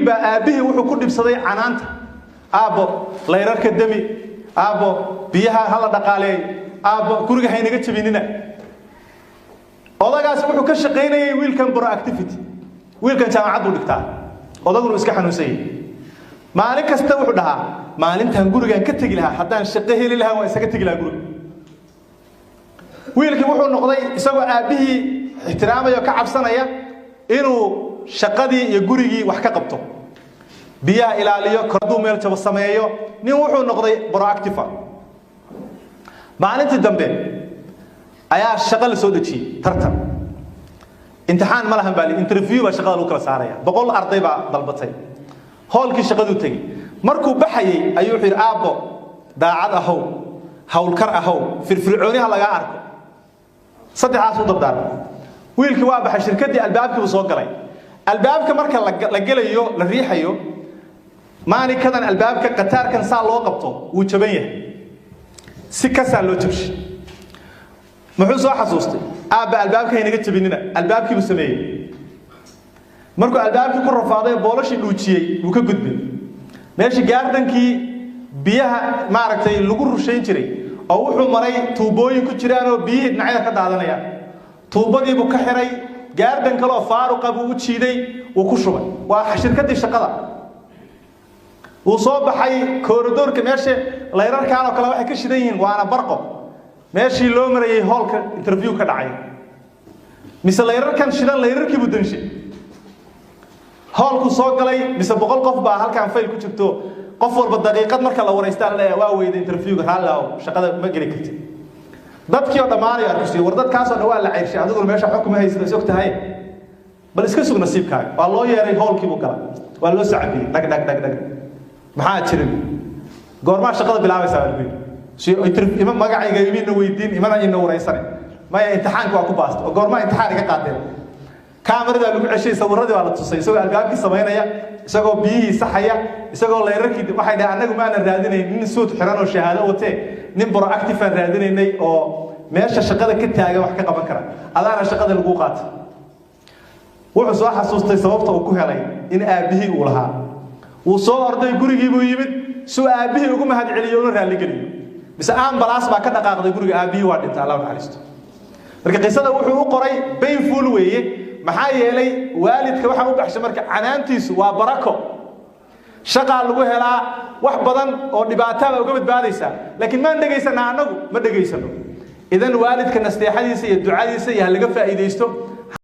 با أبيه وحكون بصدي عنانت أبو لا يرك الدمي أبو بيها هلا دقالي أبو كورج هاي نجت بيننا والله قاس وحكون كشقينا ويل كان برا أكتيفيتي ويل كان جامعة دكتور والله قولوا إسكح نسي ما عليك استوحوا لها ما علمت هنقول كان كتجي لها حتى الشقيه لها وإسكتجي لها قول ويل كان وحول نقضي يسوى أبيه احترامه يكعب سنة إنه شقدي يجوري وحكى قبته بيا إلى عليه كردو ميل تبى السمايو نوحول نقضي برا أكتيفا ما علمت الدمبه أيا الشغل سودتشي ترتب امتحان ما لهم بالي انترفيو بشغل وكلا سارية بقول أرضي ضربتي هول كي شغل تجي مركو بحيي أيوه حير أبو داعد أهو هول كر أهو في الفرعوني هلا جارك صدق عاصو ضبدار ويل كوابح الشركة دي الباب كبسوق علي الباب كمركل لجلا يو للريحة يو ماني كذا الباب كقطار كان صار له قبطه وتبيه سكة صار له تمشي محوس واحد صوستي الباب كهين جت بيننا الباب كي بسميه مركو الباب كي كل رفاضي بولش يلوتشي وكجدبي ماشي جاردن كي بيها معركتي لجور شيء تري أو وحول مري توبوي كتيرانو بيه نعيا كدادنا توبدي بكحري جاردن كلا فاروق أبو تشيدي وكشرب وشركة الشقة وصوب حي كوريدور كماشي لا يرى كانوا كلا واحد كشيدين وأنا برقم ماشي لومري هولك انترفيو كدعي مثل لا يرى كان شيدان لا يرى كي بدنشي هولك صوق علي مثل بقول قف بقى هل كان فيل كتبته قفور بالدقيقة مركل لو رئيستان لا واوي انترفيو هلا شقة ما قري كتير dadkii oo dhamaanay arkay wardadkaas oo dhawaa la ciirshay adigu meesha xukumo haysta sogtahay bal iska sug nasiibkaaga waa loo yeeray howlkii buu galay waa loo sacbiyay dhag maxaa jirin goorma shaqada bilaabaysaa walbi si ima magacayga imiina weydiin imana ina wareysanay maya imtixaanka waa ku baasto oo goorma imtixaan iga qaadeen kaamirada lagu ceshay sawiradii waa la tusay isagoo albaabkii sameynaya isagoo biyihii saxaya isagoo leerarkii waxay dhahay anagu ma aan raadinayn nin suud xiran oo shahaado watee nin proactive aan raadinaynay oo meesha shaqada ka taagan wax ka qaban kara adaana shaqada lagu qaato wuxuu soo xasuustay sababta uu ku helay in aabihii uu lahaa uu soo orday gurigii buu yimid soo aabihii ugu mahad celiyo oo raali geliyo bise ambalaas baa ka dhaqaaqday guriga aabihii waa dhintay Allah naxariisto marka qisada wuxuu u qoray painful weeye maxaa yeelay waalidka waxa uu baxshay marka canaantiisu waa barako shaqa lagu helaa wax badan oo dhibaato ah uga badbaadaysa laakiin ma dhageysana anagu ma dhageysano idan waalidka nasteexadiisa iyo ducadiisa iyo laga faa'iideysto